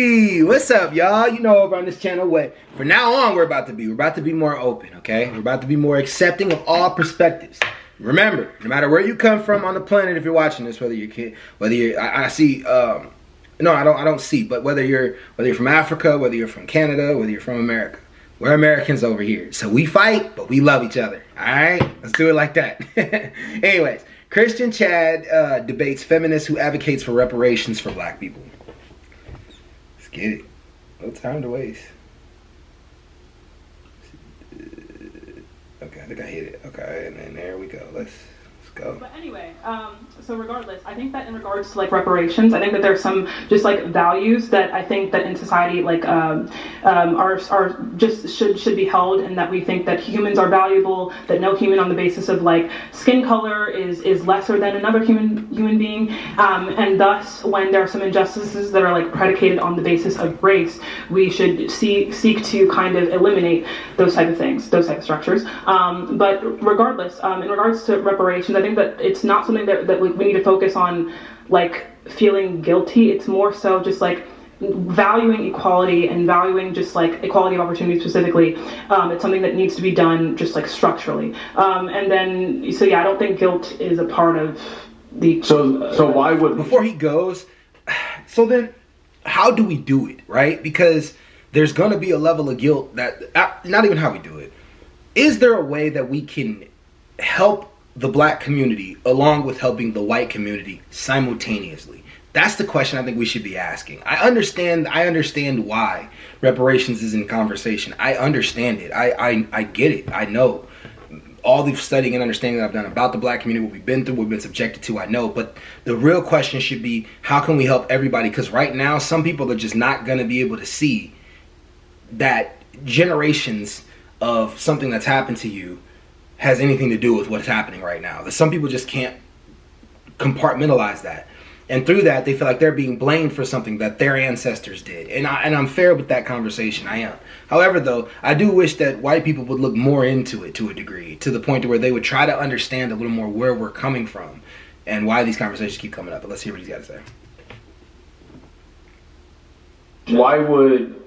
Hey, what's up, y'all? You know, over on this channel, what from now on we're about to be more open, okay? We're about to be more accepting of all perspectives. Remember, no matter where you come from on the planet, if you're watching this, whether you're, I see, no, I don't see, but whether you're from Africa, whether you're from Canada, whether you're from America, we're Americans over here. So we fight, but we love each other. All right, let's do it like that. Anyways, Christian Chad debates feminist who advocates for reparations for black people. Let's get it. No time to waste. Okay, I think I hit it. Okay, and then there we go. Let's go. But anyway, so regardless, I think that in regards to like reparations, I think that there's some just like values that I think that in society like are just should be held, and that we think that humans are valuable, that no human on the basis of like skin color is lesser than another human being, and thus when there are some injustices that are like predicated on the basis of race, we should seek to kind of eliminate those type of things, those type of structures. But regardless, in regards to reparations, I think that it's not something that we need to focus on like feeling guilty. It's more so just like valuing equality and valuing just like equality of opportunity specifically. It's something that needs to be done just like structurally. And then, so yeah, I don't think guilt is a part of the... So why would... Before he goes, so then how do we do it, right? Because there's going to be a level of guilt that, not even how we do it. Is there a way that we can help the black community along with helping the white community simultaneously? That's the question I think we should be asking. I understand why reparations is in conversation. I understand it. I get it. I know all the studying and understanding that I've done about the black community, what we've been through, what we've been subjected to, I know. But the real question should be, how can we help everybody? Because right now, some people are just not going to be able to see that generations of something that's happened to you has anything to do with what's happening right now. That some people just can't compartmentalize that, and through that they feel like they're being blamed for something that their ancestors did. And I'm fair with that conversation. I am. However, though, I do wish that white people would look more into it to a degree, to the point to where they would try to understand a little more where we're coming from and why these conversations keep coming up. But let's hear what he's got to say. Why would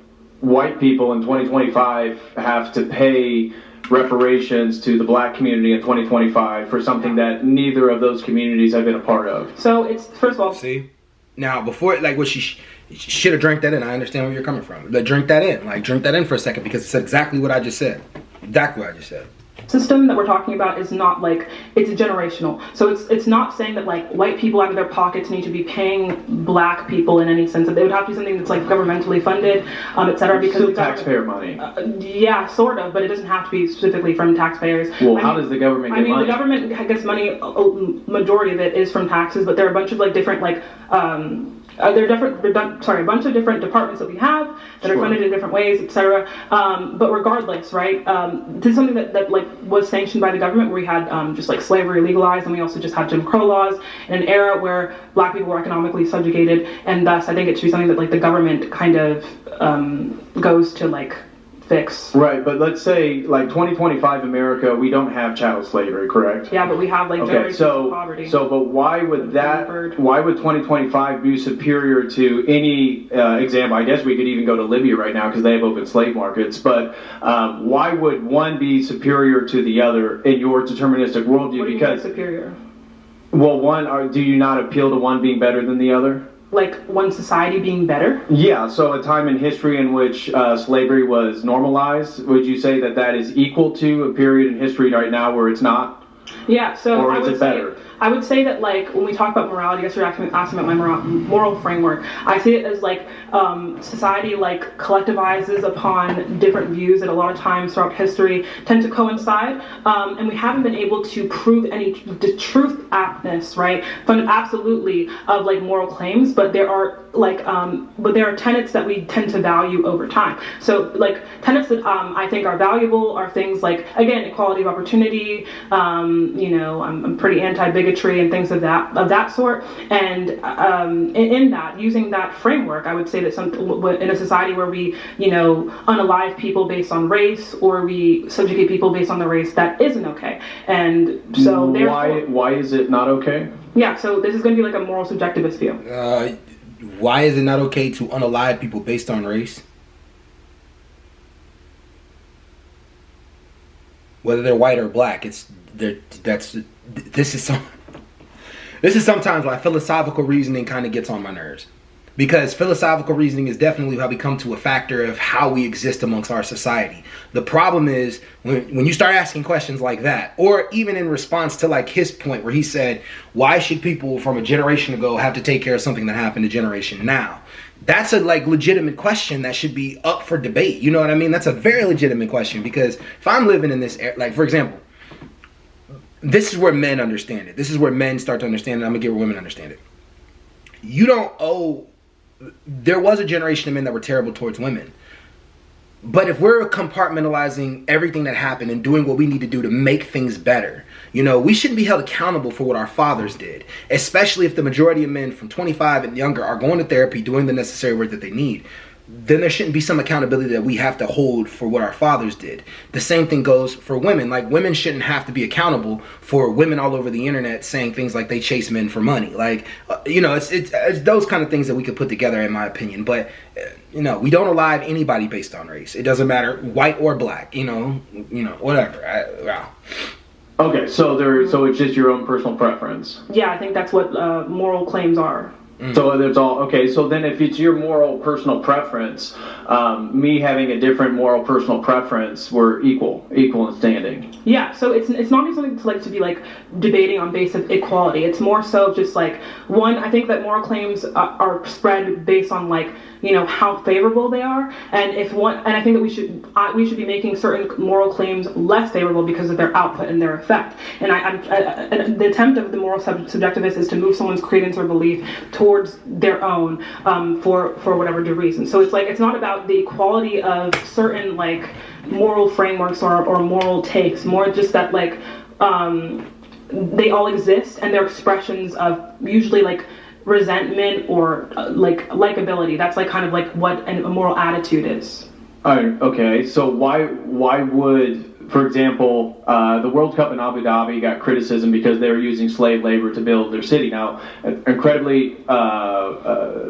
white people in 2025 have to pay reparations to the black community in 2025 for something that neither of those communities have been a part of? So it's, first of all... See? Now, before, like, what she should have drank that in. I understand where you're coming from. But drink that in. Like, drink that in for a second, because it's exactly what I just said. Exactly what I just said. System that we're talking about is not like, it's generational. So it's not saying that like white people out of their pockets need to be paying black people in any sense. That they would have to be something that's like governmentally funded, etc. Because still taxpayer money. Yeah, sort of, but it doesn't have to be specifically from taxpayers. Well, how does the government get money? The government gets money. Majority of it is from taxes, but there are a bunch of like different like a bunch of different departments that we have that are funded in different ways, etc. But regardless, right? This is something that like was sanctioned by the government, where we had just like slavery legalized, and we also just had Jim Crow laws in an era where black people were economically subjugated, and thus I think it should be something that like the government kind of goes to like fix. Right, but let's say like 2025 America, we don't have chattel slavery, correct? Yeah, but we have like generations of poverty. But why would 2025 be superior to any example? I guess we could even go to Libya right now because they have open slave markets. But why would one be superior to the other in your deterministic worldview? What do you mean superior? Well, do you not appeal to one being better than the other? Like one society being better? Yeah, so a time in history in which slavery was normalized, would you say that that is equal to a period in history right now where it's not? Yeah, so or is it better? I would say that like when we talk about morality, I guess you're asking about my moral framework. I see it as like society like collectivizes upon different views that a lot of times throughout history tend to coincide, and we haven't been able to prove the truth aptness, right, absolutely of like moral claims, but there are tenets that we tend to value over time. So like tenets that I think are valuable are things like, again, equality of opportunity. I'm pretty anti-bigotry and things of that sort. And in that, using that framework, I would say that in a society where we, unalive people based on race, or we subjugate people based on the race, that isn't okay. And so why is it not okay? Yeah, so this is going to be like a moral subjectivist view. why is it not okay to unalive people based on race? Whether they're white or black, this is sometimes why philosophical reasoning kind of gets on my nerves. Because philosophical reasoning is definitely how we come to a factor of how we exist amongst our society. The problem is when you start asking questions like that, or even in response to like his point where he said, why should people from a generation ago have to take care of something that happened a generation now? That's a like legitimate question that should be up for debate. You know what I mean? That's a very legitimate question, because if I'm living in this era, like for example, this is where men understand it. This is where men start to understand it. I'm gonna get where women understand it. There was a generation of men that were terrible towards women. But if we're compartmentalizing everything that happened and doing what we need to do to make things better, we shouldn't be held accountable for what our fathers did, especially if the majority of men from 25 and younger are going to therapy, doing the necessary work that they need. Then there shouldn't be some accountability that we have to hold for what our fathers did. The same thing goes for women. Like, women shouldn't have to be accountable for women all over the internet saying things like they chase men for money. Like, it's those kind of things that we could put together, in my opinion. But, we don't alive anybody based on race. It doesn't matter, white or black, whatever. Okay, so it's just your own personal preference. Yeah, I think that's what moral claims are. So there's all okay. So then, if it's your moral personal preference, me having a different moral personal preference, we're equal in standing. Yeah. So it's not even something to be like debating on basis of equality. It's more so just like, one, I think that moral claims are spread based on like, how favorable they are, and I think that we should be making certain moral claims less favorable because of their output and their effect. And the attempt of the moral subjectivist is to move someone's credence or belief towards their own for whatever reason. So it's not about the equality of certain like moral frameworks or moral takes, more just that like they all exist and they're expressions of usually like resentment or like likability. That's like kind of like what a moral attitude is. Okay, so why would, for example, the World Cup in Abu Dhabi got criticism because they were using slave labor to build their city. Now, incredibly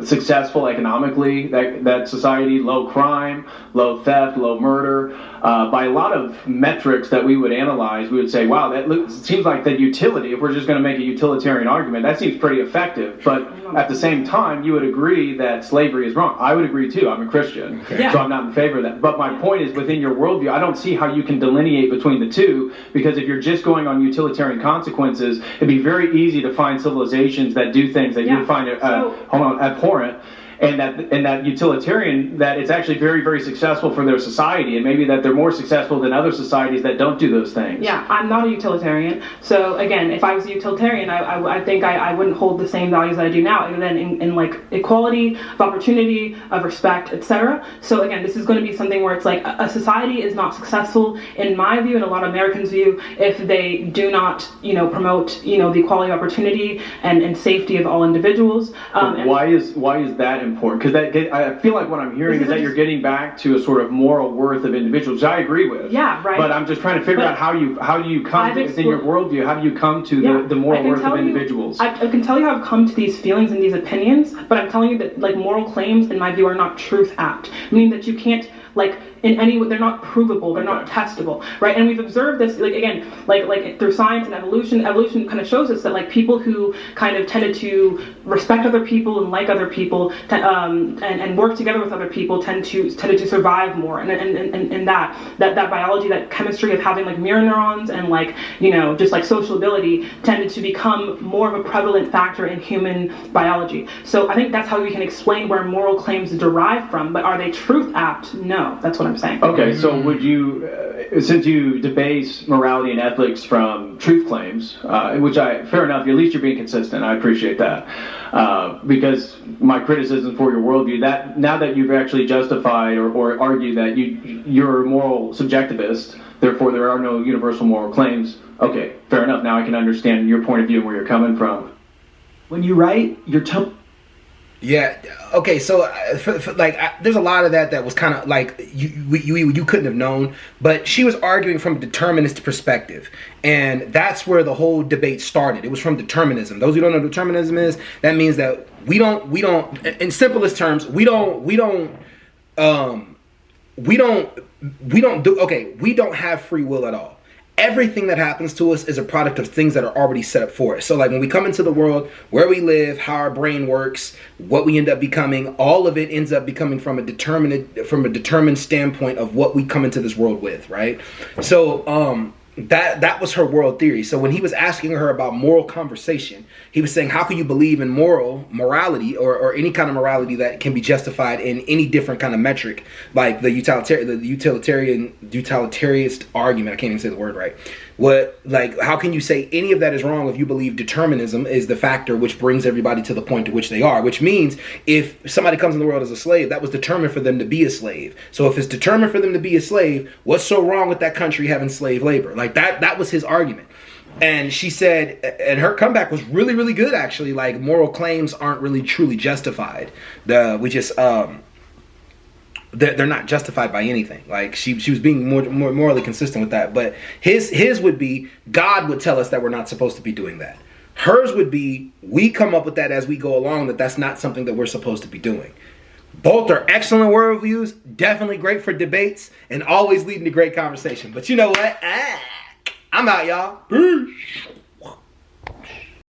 successful economically, that society, low crime, low theft, low murder. By a lot of metrics that we would analyze, we would say, wow, seems like the utility, if we're just going to make a utilitarian argument, that seems pretty effective. But at the same time, you would agree that slavery is wrong. I would agree too. I'm a Christian, so I'm not in favor of that. But my point is, within your worldview, I don't see how you can delineate between the two, because if you're just going on utilitarian consequences, it'd be very easy to find civilizations that do things that you would find abhorrent. And that utilitarian, that it's actually very, very successful for their society, and maybe that they're more successful than other societies that don't do those things. Yeah, I'm not a utilitarian. So again, if I was a utilitarian, I think I wouldn't hold the same values that I do now, other than in like equality, of opportunity, of respect, etc. So again, this is going to be something where it's like a society is not successful, in my view, and a lot of Americans' view, if they do not, promote, the equality of opportunity and safety of all individuals. Why is that important? Because I feel like what I'm hearing is that you're getting back to a sort of moral worth of individuals, which I agree with. Yeah, right. But I'm just trying to figure out how do you come within your worldview, how do you come to the moral worth of individuals? I can tell you how I've come to these feelings and these opinions, but I'm telling you that like moral claims, in my view, are not truth apt, meaning that you can't like in any way, they're not provable, they're not testable, right? And we've observed this, like again, like through science and evolution kind of shows us that like people who kind of tended to respect other people and like other people and work together with other people tended to survive more, and that biology, that chemistry of having like mirror neurons and like just like social ability tended to become more of a prevalent factor in human biology. So I think that's how we can explain where moral claims derive from, but are they truth apt? No, that's what I'm saying. Okay, so would you, since you debase morality and ethics from truth claims, which fair enough, at least you're being consistent, I appreciate that, because my criticism for your worldview, that now that you've actually justified or argued that you're a moral subjectivist, therefore there are no universal moral claims, okay, fair enough, now I can understand your point of view and where you're coming from. When you write, Yeah. Okay. So, there's a lot of that was kind of like you couldn't have known, but she was arguing from a determinist perspective, and that's where the whole debate started. It was from determinism. Those who don't know what determinism is, that means that we don't, in simplest terms, we don't have free will at all. Everything that happens to us is a product of things that are already set up for us. So like when we come into the world, where we live, how our brain works, what we end up becoming, all of it ends up becoming from a determined standpoint of what we come into this world with, right? So that was her world theory. So when he was asking her about moral conversation, he was saying, how can you believe in morality or any kind of morality that can be justified in any different kind of metric, like the utilitarianist argument? I can't even say the word right. How can you say any of that is wrong if you believe determinism is the factor which brings everybody to the point to which they are? Which means if somebody comes in the world as a slave, that was determined for them to be a slave. So if it's determined for them to be a slave, what's so wrong with that country having slave labor? Like that was his argument. And she said, and her comeback was really, really good actually. Like moral claims aren't really truly justified. They're not justified by anything. Like she was being more morally consistent with that. But his would be God would tell us that we're not supposed to be doing that. Hers would be we come up with that as we go along, that's not something that we're supposed to be doing. Both are excellent worldviews, definitely great for debates, and always leading to great conversation. But you know what? I'm out, y'all. Peace.